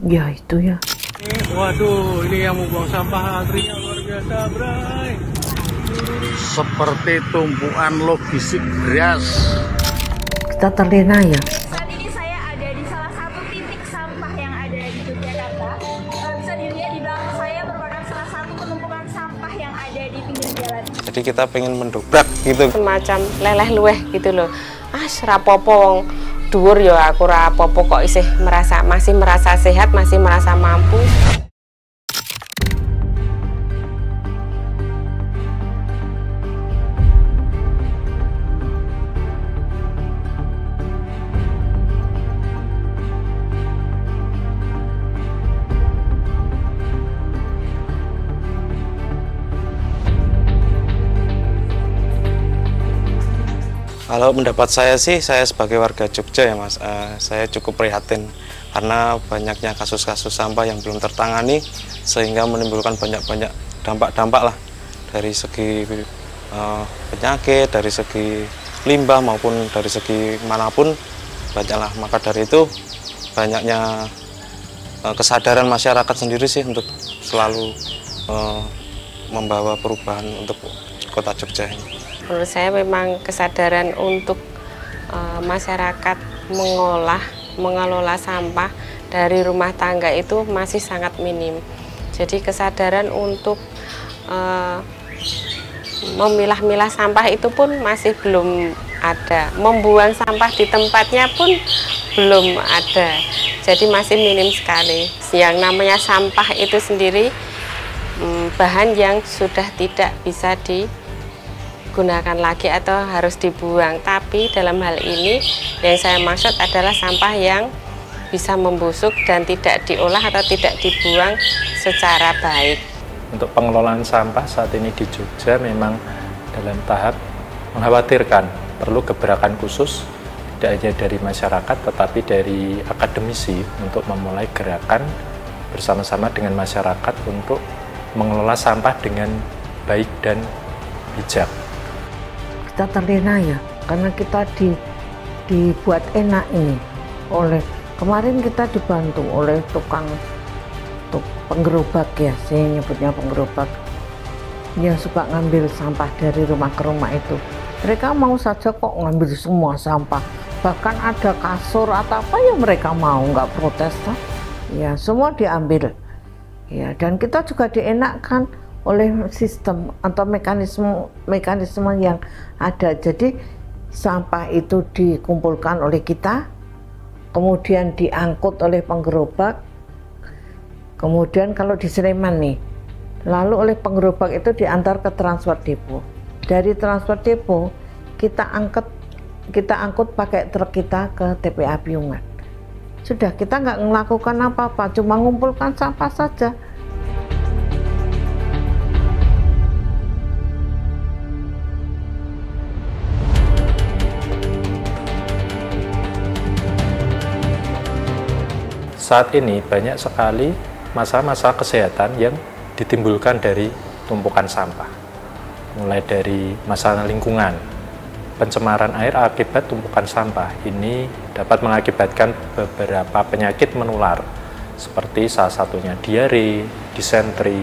Ya itu ya. Waduh, ini yang mau buang sampah antrinya luar biasa, Bray. Seperti tumpuan logistik beras. Kita terlena ya. Saat ini saya ada di salah satu titik sampah yang ada di Yogyakarta. Bisa dilihat di belakang saya merupakan salah satu penumpukan sampah yang ada di pinggir jalan. Jadi kita pengen mendobrak gitu. Semacam leleh luweh gitu loh. Rapopo wong dhuwur ya aku rapopo kok masih merasa sehat, masih merasa mampu. Kalau pendapat saya sih, saya sebagai warga Jogja ya Mas, saya cukup prihatin karena banyaknya kasus-kasus sampah yang belum tertangani sehingga menimbulkan banyak-banyak dampak-dampak lah dari segi penyakit, dari segi limbah maupun dari segi manapun banyaklah. Maka dari itu banyaknya kesadaran masyarakat sendiri sih untuk selalu membawa perubahan untuk kota Jogja ini. Menurut saya memang kesadaran untuk masyarakat mengelola sampah dari rumah tangga itu masih sangat minim. Jadi kesadaran untuk memilah-milah sampah itu pun masih belum ada. Membuang sampah di tempatnya pun belum ada. Jadi masih minim sekali. Yang namanya sampah itu sendiri bahan yang sudah tidak bisa digunakan lagi atau harus dibuang. Tapi dalam hal ini yang saya maksud adalah sampah yang bisa membusuk dan tidak diolah atau tidak dibuang secara baik. Untuk pengelolaan sampah saat ini di Jogja memang dalam tahap mengkhawatirkan, perlu gebrakan khusus tidak hanya dari masyarakat tetapi dari akademisi untuk memulai gerakan bersama-sama dengan masyarakat untuk mengelola sampah dengan baik dan bijak. Kita terlena ya, karena kita dibuat enak ini oleh kemarin kita dibantu oleh tukang penggerobak ya, saya nyebutnya penggerobak yang suka ngambil sampah dari rumah ke rumah itu. Mereka mau saja kok ngambil semua sampah, bahkan ada kasur atau apa yang mereka mau, nggak protes toh. Ya semua diambil ya, dan kita juga dienakkan oleh sistem atau mekanisme yang ada. Jadi sampah itu dikumpulkan oleh kita, kemudian diangkut oleh penggerobak, kemudian kalau di Sleman nih, lalu oleh penggerobak itu diantar ke transfer depo. Dari transfer depo kita angkut pakai truk kita ke TPA Piungan. Sudah, kita nggak melakukan apa-apa, cuma ngumpulkan sampah saja. Saat ini banyak sekali masalah-masalah kesehatan yang ditimbulkan dari tumpukan sampah. Mulai dari masalah lingkungan, pencemaran air akibat tumpukan sampah ini dapat mengakibatkan beberapa penyakit menular seperti salah satunya diare, disentri,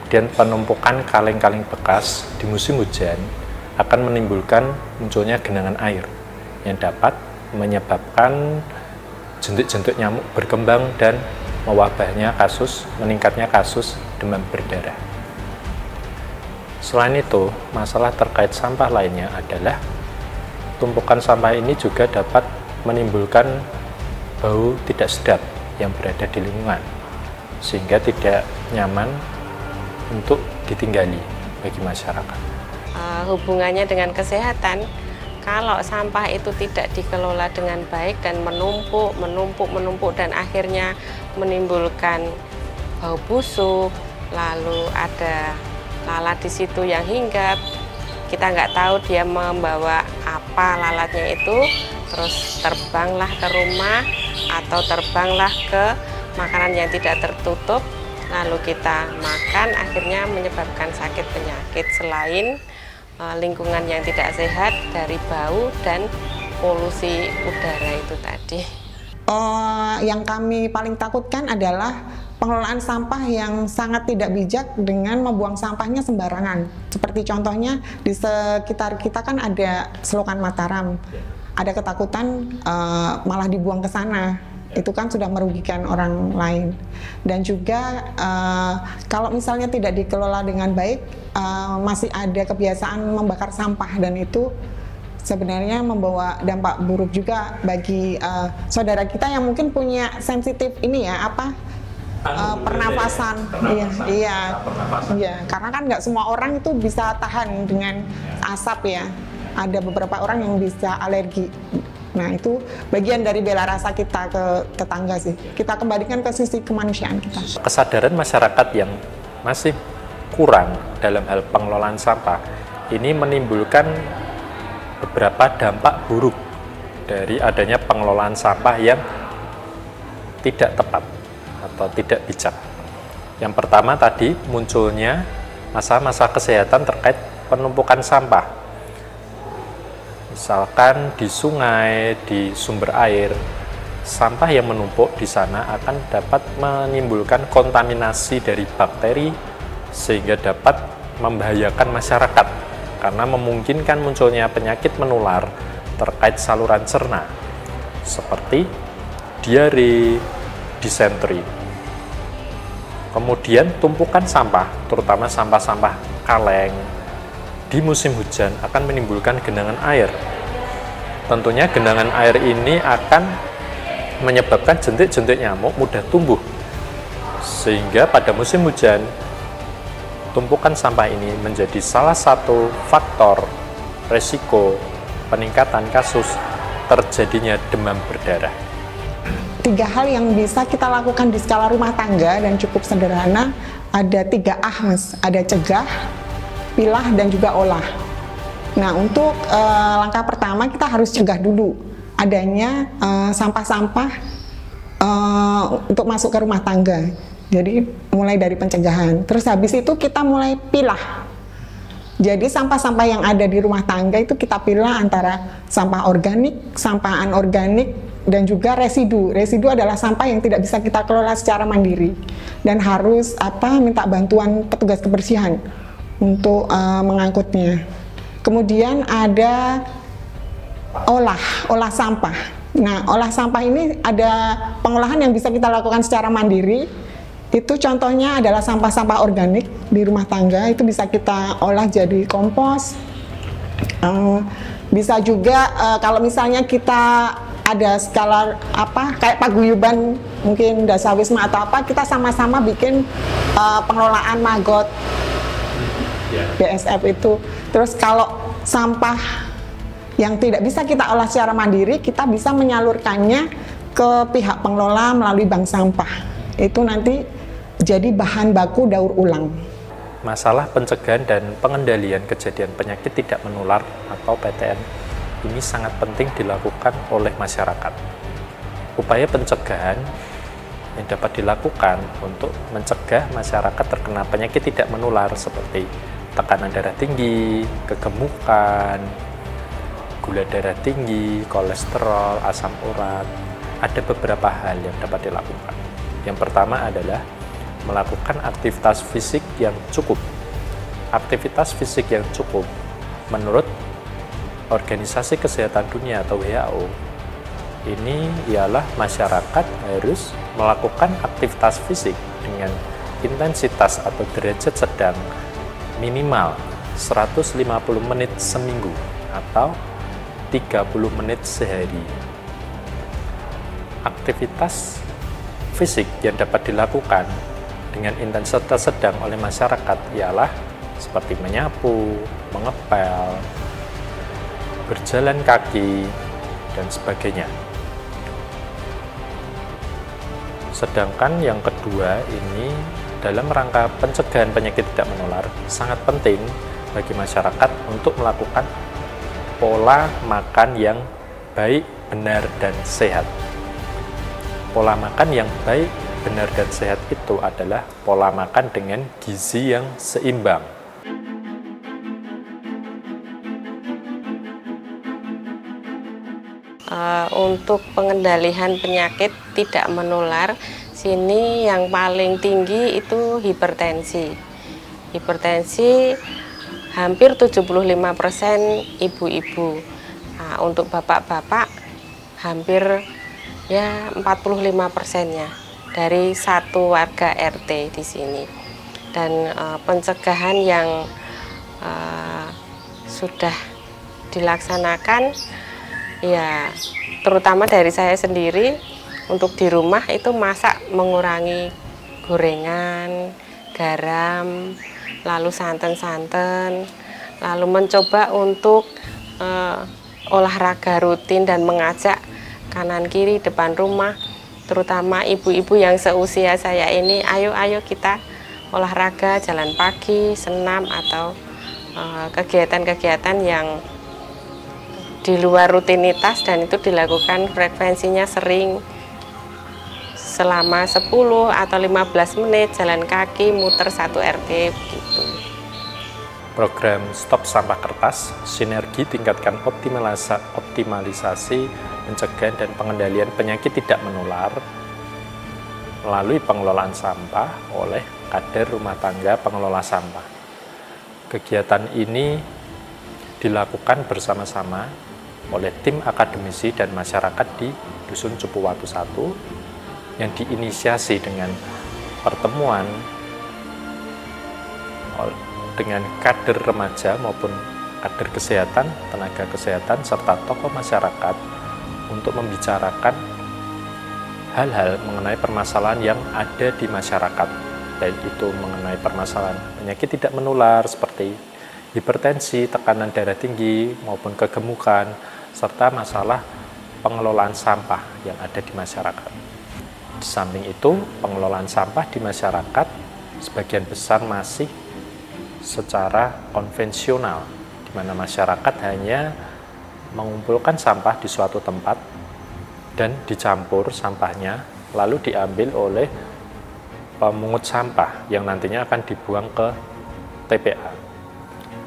dan penumpukan kaleng-kaleng bekas di musim hujan akan menimbulkan munculnya genangan air yang dapat menyebabkan jentik-jentik nyamuk berkembang dan meningkatnya kasus demam berdarah. Selain itu, masalah terkait sampah lainnya adalah tumpukan sampah ini juga dapat menimbulkan bau tidak sedap yang berada di lingkungan, sehingga tidak nyaman untuk ditinggali bagi masyarakat. Hubungannya dengan kesehatan, kalau sampah itu tidak dikelola dengan baik dan menumpuk dan akhirnya menimbulkan bau busuk, lalu ada lalat di situ yang hinggap, kita nggak tahu dia membawa apa lalatnya itu, terus terbanglah ke rumah atau terbanglah ke makanan yang tidak tertutup, lalu kita makan, akhirnya menyebabkan sakit penyakit selain lingkungan yang tidak sehat dari bau dan polusi udara itu tadi. yang kami paling takutkan adalah pengelolaan sampah yang sangat tidak bijak dengan membuang sampahnya sembarangan. Seperti contohnya di sekitar kita kan ada selokan Mataram, ada ketakutan malah dibuang ke sana. Itu kan sudah merugikan orang lain. Dan juga kalau misalnya tidak dikelola dengan baik, masih ada kebiasaan membakar sampah, dan itu sebenarnya membawa dampak buruk juga bagi saudara kita yang mungkin punya sensitif ini ya, pernafasan. Iya, karena kan nggak semua orang itu bisa tahan dengan asap ya. Ada beberapa orang yang bisa alergi. Nah, itu bagian dari bela rasa kita ke tetangga sih. Kita kembalikan ke sisi kemanusiaan kita. Kesadaran masyarakat yang masih kurang dalam hal pengelolaan sampah ini menimbulkan beberapa dampak buruk dari adanya pengelolaan sampah yang tidak tepat atau tidak bijak. Yang pertama tadi munculnya masalah-masalah kesehatan terkait penumpukan sampah. Misalkan di sungai, di sumber air, sampah yang menumpuk di sana akan dapat menimbulkan kontaminasi dari bakteri sehingga dapat membahayakan masyarakat karena memungkinkan munculnya penyakit menular terkait saluran cerna seperti diare, disentri. Kemudian tumpukan sampah, terutama sampah-sampah kaleng, di musim hujan akan menimbulkan genangan air. Tentunya genangan air ini akan menyebabkan jentik-jentik nyamuk mudah tumbuh. Sehingga pada musim hujan, tumpukan sampah ini menjadi salah satu faktor resiko peningkatan kasus terjadinya demam berdarah. 3 hal yang bisa kita lakukan di skala rumah tangga dan cukup sederhana, ada 3A, Mas. Ada cegah, pilah, dan juga olah. Nah, untuk langkah pertama kita harus cegah dulu adanya sampah-sampah untuk masuk ke rumah tangga. Jadi mulai dari pencegahan. Terus habis itu kita mulai pilah. Jadi sampah-sampah yang ada di rumah tangga itu kita pilah antara sampah organik, sampah anorganik, dan juga residu. Residu adalah sampah yang tidak bisa kita kelola secara mandiri dan harus minta bantuan petugas kebersihan untuk mengangkutnya. Kemudian ada olah sampah. Nah, olah sampah ini ada pengolahan yang bisa kita lakukan secara mandiri. Itu contohnya adalah sampah-sampah organik di rumah tangga, itu bisa kita olah jadi kompos. Bisa juga kalau misalnya kita ada skala kayak paguyuban, mungkin dasawisma atau kita sama-sama bikin pengelolaan maggot BSF itu. Terus kalau sampah yang tidak bisa kita olah secara mandiri, kita bisa menyalurkannya ke pihak pengelola melalui bank sampah. Itu nanti jadi bahan baku daur ulang. Masalah pencegahan dan pengendalian kejadian penyakit tidak menular atau PTM ini sangat penting dilakukan oleh masyarakat. Upaya pencegahan yang dapat dilakukan untuk mencegah masyarakat terkena penyakit tidak menular seperti tekanan darah tinggi, kegemukan, gula darah tinggi, kolesterol, asam urat. Ada beberapa hal yang dapat dilakukan. Yang pertama adalah melakukan aktivitas fisik yang cukup. Aktivitas fisik yang cukup menurut Organisasi Kesehatan Dunia atau WHO ini ialah masyarakat harus melakukan aktivitas fisik dengan intensitas atau derajat sedang minimal 150 menit seminggu atau 30 menit sehari. Aktivitas fisik yang dapat dilakukan dengan intensitas sedang oleh masyarakat ialah seperti menyapu, mengepel, berjalan kaki, dan sebagainya. Sedangkan yang kedua ini dalam rangka pencegahan penyakit tidak menular sangat penting bagi masyarakat untuk melakukan pola makan yang baik, benar, dan sehat. Pola makan yang baik, benar, dan sehat itu adalah pola makan dengan gizi yang seimbang. untuk pengendalian penyakit tidak menular, sini yang paling tinggi itu hipertensi. Hipertensi hampir 75% ibu-ibu. Nah, untuk bapak-bapak hampir ya 45%-nya dari satu warga RT di sini. Dan pencegahan yang sudah dilaksanakan ya, terutama dari saya sendiri, untuk di rumah itu masak mengurangi gorengan, garam, lalu santan-santan, lalu mencoba untuk olahraga rutin dan mengajak kanan kiri depan rumah, terutama ibu-ibu yang seusia saya ini, ayo kita olahraga, jalan pagi, senam, atau kegiatan-kegiatan yang di luar rutinitas, dan itu dilakukan frekuensinya sering selama 10 atau 15 menit jalan kaki muter 1 RT begitu. Program Stop Sampah Kertas sinergi tingkatkan optimalisasi mencegah dan pengendalian penyakit tidak menular melalui pengelolaan sampah oleh kader rumah tangga pengelola sampah. Kegiatan ini dilakukan bersama-sama oleh tim akademisi dan masyarakat di Dusun Cupuwatu 1 yang diinisiasi dengan pertemuan dengan kader remaja maupun kader kesehatan, tenaga kesehatan, serta tokoh masyarakat untuk membicarakan hal-hal mengenai permasalahan yang ada di masyarakat, baik itu mengenai permasalahan penyakit tidak menular seperti hipertensi, tekanan darah tinggi, maupun kegemukan, serta masalah pengelolaan sampah yang ada di masyarakat. Di samping itu, pengelolaan sampah di masyarakat sebagian besar masih secara konvensional, di mana masyarakat hanya mengumpulkan sampah di suatu tempat dan dicampur sampahnya, lalu diambil oleh pemungut sampah yang nantinya akan dibuang ke TPA.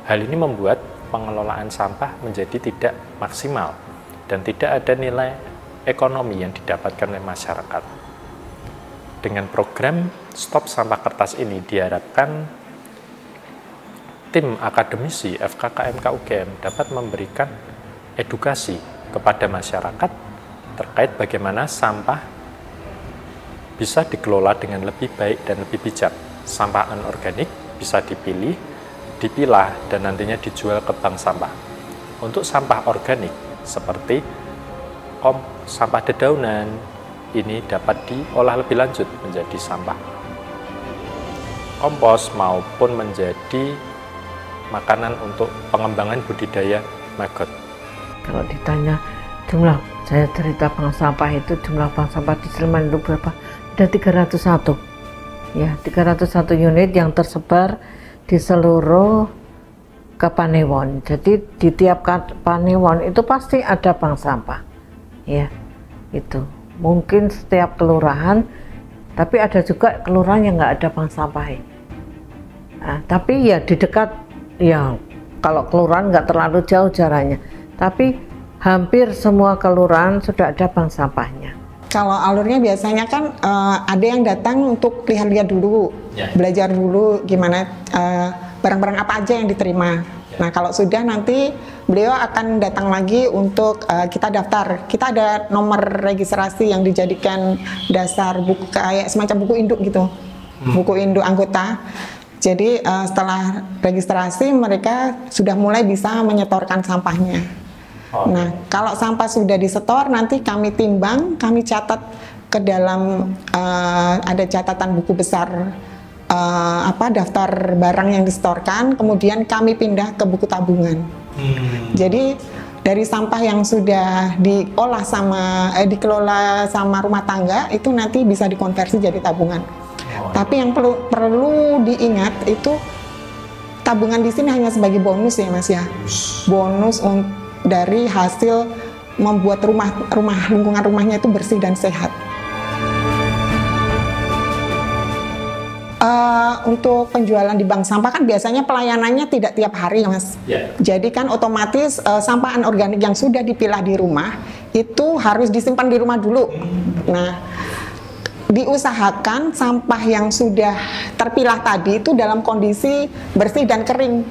Hal ini membuat pengelolaan sampah menjadi tidak maksimal dan tidak ada nilai ekonomi yang didapatkan oleh masyarakat. Dengan program Stop Sampah Kertas ini diharapkan tim akademisi FKKMK UGM dapat memberikan edukasi kepada masyarakat terkait bagaimana sampah bisa dikelola dengan lebih baik dan lebih bijak. Sampah anorganik bisa dipilih, dipilah, dan nantinya dijual ke bank sampah. Untuk sampah organik seperti sampah dedaunan, ini dapat diolah lebih lanjut menjadi sampah kompos maupun menjadi makanan untuk pengembangan budidaya maggot. Kalau ditanya jumlah, saya cerita bank sampah itu, jumlah bank sampah di Sleman itu berapa? Ada 301. Ya, 301 unit yang tersebar di seluruh Kapanewon. Jadi di tiap Kapanewon itu pasti ada bank sampah. Ya, itu. Mungkin setiap kelurahan, tapi ada juga kelurahan yang nggak ada bank sampah. Nah, tapi ya di dekat, ya kalau kelurahan nggak terlalu jauh jaraknya, tapi hampir semua kelurahan sudah ada bank sampahnya. Kalau alurnya biasanya kan ada yang datang untuk lihat-lihat dulu, belajar dulu gimana barang-barang apa aja yang diterima. Nah, kalau sudah nanti beliau akan datang lagi untuk kita daftar. Kita ada nomor registrasi yang dijadikan dasar buku, kayak semacam buku induk gitu, buku induk anggota. Jadi setelah registrasi mereka sudah mulai bisa menyetorkan sampahnya. Nah, kalau sampah sudah disetor, nanti kami timbang, kami catat ke dalam ada catatan buku besar. Daftar barang yang disetorkan, kemudian kami pindah ke buku tabungan. Jadi dari sampah yang sudah diolah dikelola sama rumah tangga itu nanti bisa dikonversi jadi tabungan. Tapi yang perlu diingat itu tabungan di sini hanya sebagai bonus ya Mas ya, bonus dari hasil membuat lingkungan rumahnya itu bersih dan sehat. Untuk penjualan di bank sampah kan biasanya pelayanannya tidak tiap hari Mas. Jadi kan otomatis sampah anorganik yang sudah dipilah di rumah itu harus disimpan di rumah dulu. Nah, diusahakan sampah yang sudah terpilah tadi itu dalam kondisi bersih dan kering.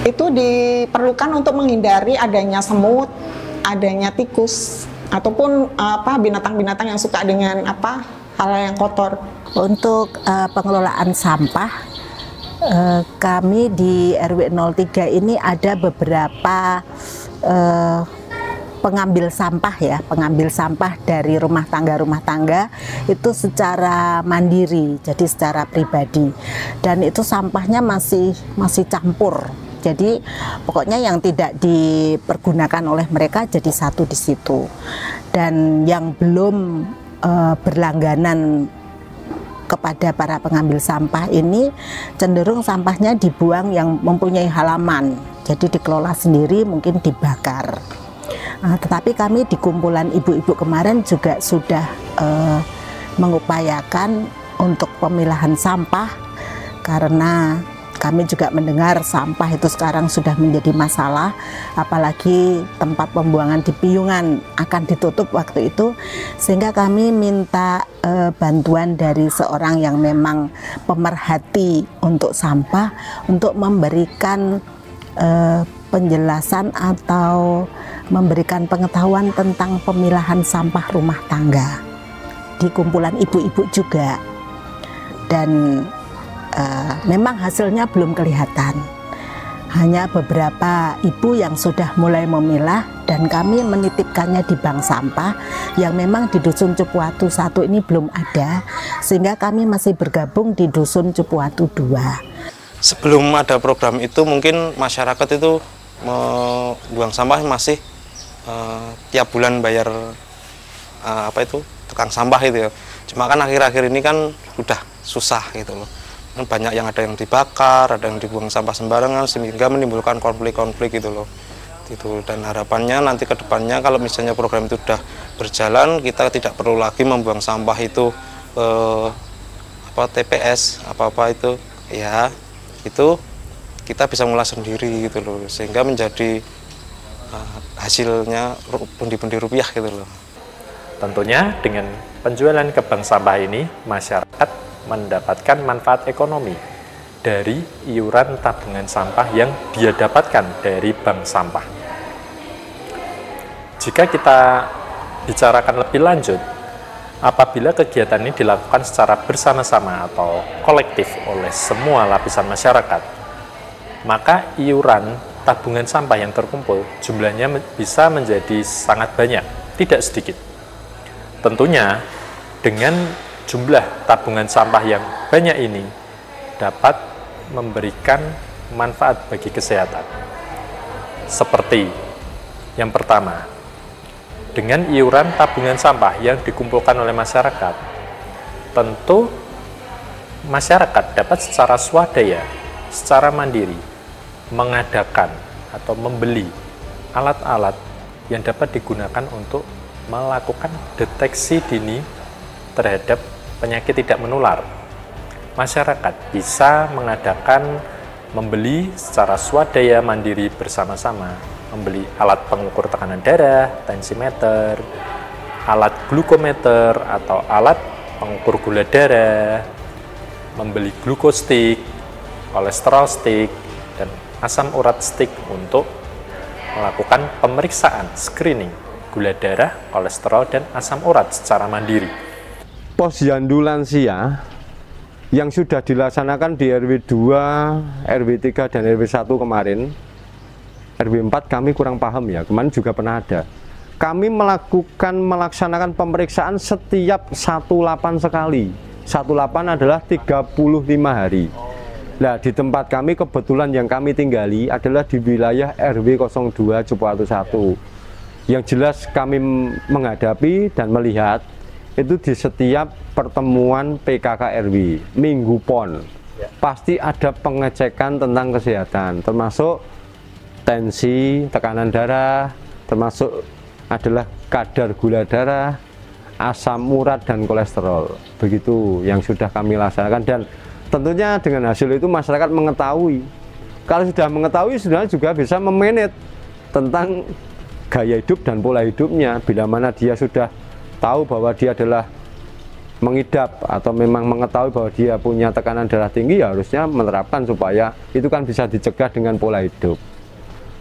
Itu diperlukan untuk menghindari adanya semut, adanya tikus, ataupun binatang-binatang yang suka dengan hal yang kotor. Untuk pengelolaan sampah, kami di RW 03 ini ada beberapa pengambil sampah dari rumah tangga itu secara mandiri, jadi secara pribadi, dan itu sampahnya masih campur. Jadi pokoknya yang tidak dipergunakan oleh mereka jadi satu di situ, dan yang belum berlangganan kepada para pengambil sampah ini cenderung sampahnya dibuang yang mempunyai halaman, jadi dikelola sendiri, mungkin dibakar. Tetapi kami di kumpulan ibu-ibu kemarin juga sudah mengupayakan untuk pemilahan sampah, karena kami juga mendengar sampah itu sekarang sudah menjadi masalah, apalagi tempat pembuangan di Piungan akan ditutup waktu itu, sehingga kami minta bantuan dari seorang yang memang pemerhati untuk sampah untuk memberikan penjelasan atau memberikan pengetahuan tentang pemilahan sampah rumah tangga di kumpulan ibu-ibu juga. Dan memang hasilnya belum kelihatan, hanya beberapa ibu yang sudah mulai memilah, dan kami menitipkannya di bank sampah yang memang di Dusun Cepuatu 1 ini belum ada, sehingga kami masih bergabung di Dusun Cepuatu 2. Sebelum ada program itu mungkin masyarakat itu membuang sampah masih tiap bulan bayar tukang sampah itu ya. Cuma kan akhir-akhir ini kan udah susah gitu loh. Banyak yang ada yang dibakar, ada yang dibuang sampah sembarangan, sehingga menimbulkan konflik-konflik gitu loh. Gitu. Dan harapannya nanti ke depannya kalau misalnya program itu sudah berjalan, kita tidak perlu lagi membuang sampah itu ke TPS apa-apa itu, ya itu kita bisa ngolah sendiri gitu loh, sehingga menjadi hasilnya pundi-pundi rupiah gitu loh. Tentunya dengan penjualan ke bank sampah ini, masyarakat mendapatkan manfaat ekonomi dari iuran tabungan sampah yang dia dapatkan dari bank sampah. Jika kita bicarakan lebih lanjut, apabila kegiatan ini dilakukan secara bersama-sama atau kolektif oleh semua lapisan masyarakat, maka iuran tabungan sampah yang terkumpul jumlahnya bisa menjadi sangat banyak, tidak sedikit. Tentunya dengan jumlah tabungan sampah yang banyak ini dapat memberikan manfaat bagi kesehatan. Seperti yang pertama, dengan iuran tabungan sampah yang dikumpulkan oleh masyarakat, tentu masyarakat dapat secara swadaya, secara mandiri, mengadakan atau membeli alat-alat yang dapat digunakan untuk melakukan deteksi dini terhadap penyakit tidak menular. Masyarakat bisa membeli secara swadaya mandiri bersama-sama, membeli alat pengukur tekanan darah, tensimeter, alat glukometer atau alat pengukur gula darah, membeli glukostik, kolesterol stick, dan asam urat stick untuk melakukan pemeriksaan screening gula darah, kolesterol, dan asam urat secara mandiri. Posyandu lansia yang sudah dilaksanakan di RW 2, RW 3, dan RW 1 kemarin, RW 4 kami kurang paham ya, kemarin juga pernah ada. Kami melaksanakan pemeriksaan setiap 18 sekali. 18 adalah 35 hari. Nah, di tempat kami kebetulan yang kami tinggali adalah di wilayah RW 02 Cepuatu 1. Yang jelas kami menghadapi dan melihat itu di setiap pertemuan PKK RW, Minggu PON, pasti ada pengecekan tentang kesehatan, termasuk tensi, tekanan darah, termasuk adalah kadar gula darah, asam urat, dan kolesterol. Begitu yang sudah kami laksanakan, dan tentunya dengan hasil itu masyarakat mengetahui. Kalau sudah mengetahui, sudah juga bisa memanage tentang gaya hidup dan pola hidupnya. Bila mana dia sudah tahu bahwa dia adalah mengidap atau memang mengetahui bahwa dia punya tekanan darah tinggi, ya harusnya menerapkan supaya itu kan bisa dicegah dengan pola hidup.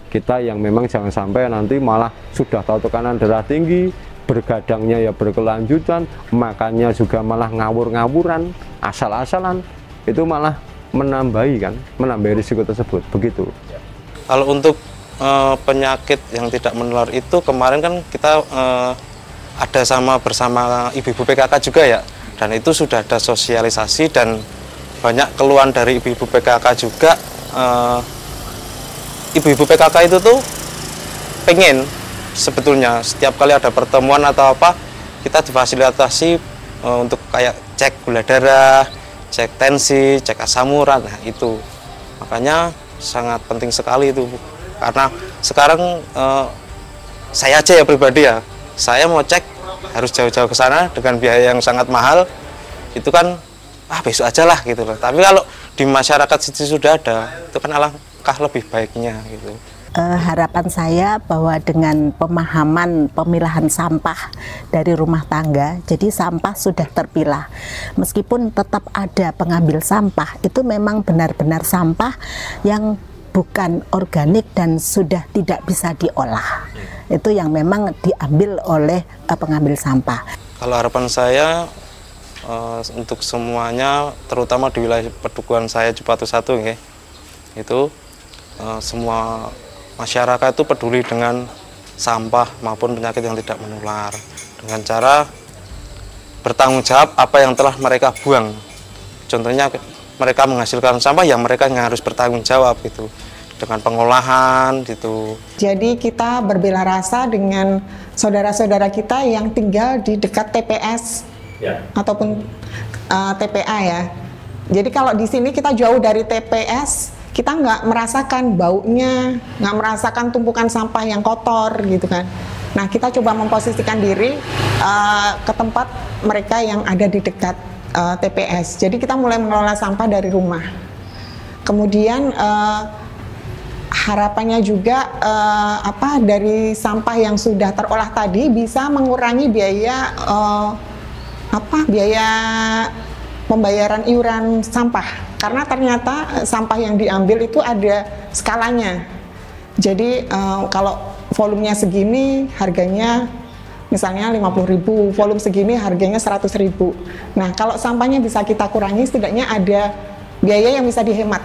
Kita yang memang jangan sampai nanti malah sudah tahu tekanan darah tinggi, bergadangnya ya berkelanjutan, makannya juga malah ngawur-ngawuran, asal-asalan, itu malah menambah risiko tersebut, begitu. Kalau untuk penyakit yang tidak menular itu kemarin kan kita ada bersama ibu-ibu PKK juga ya, dan itu sudah ada sosialisasi dan banyak keluhan dari ibu-ibu PKK juga. Ibu-ibu PKK itu tuh pengen sebetulnya setiap kali ada pertemuan atau apa kita difasilitasi untuk kayak cek gula darah, cek tensi, cek asam urat. Nah itu makanya sangat penting sekali itu, karena sekarang saya aja ya pribadi ya, saya mau cek harus jauh-jauh ke sana dengan biaya yang sangat mahal, itu kan besok aja lah gitu loh. Tapi kalau di masyarakat situ sudah ada, itu kan alangkah lebih baiknya gitu. Harapan saya bahwa dengan pemahaman pemilahan sampah dari rumah tangga, jadi sampah sudah terpilah. Meskipun tetap ada pengambil sampah, itu memang benar-benar sampah yang bukan organik dan sudah tidak bisa diolah. Itu yang memang diambil oleh pengambil sampah. Kalau harapan saya untuk semuanya, terutama di wilayah pedukuhan saya Cipatu 1, itu semua masyarakat itu peduli dengan sampah maupun penyakit yang tidak menular dengan cara bertanggung jawab apa yang telah mereka buang. Contohnya mereka menghasilkan sampah, ya mereka yang harus bertanggung jawab gitu, dengan pengolahan gitu. Jadi kita berbela rasa dengan saudara-saudara kita yang tinggal di dekat TPS ataupun TPA ya. Jadi kalau di sini kita jauh dari TPS, kita nggak merasakan baunya, nggak merasakan tumpukan sampah yang kotor gitu kan. Nah kita coba memposisikan diri ke tempat mereka yang ada di dekat TPS. Jadi kita mulai mengelola sampah dari rumah. Kemudian harapannya juga dari sampah yang sudah terolah tadi bisa mengurangi biaya biaya pembayaran iuran sampah, karena ternyata sampah yang diambil itu ada skalanya. Jadi kalau volumenya segini harganya misalnya 50.000, volume segini harganya 100.000. Nah kalau sampahnya bisa kita kurangi, setidaknya ada biaya yang bisa dihemat.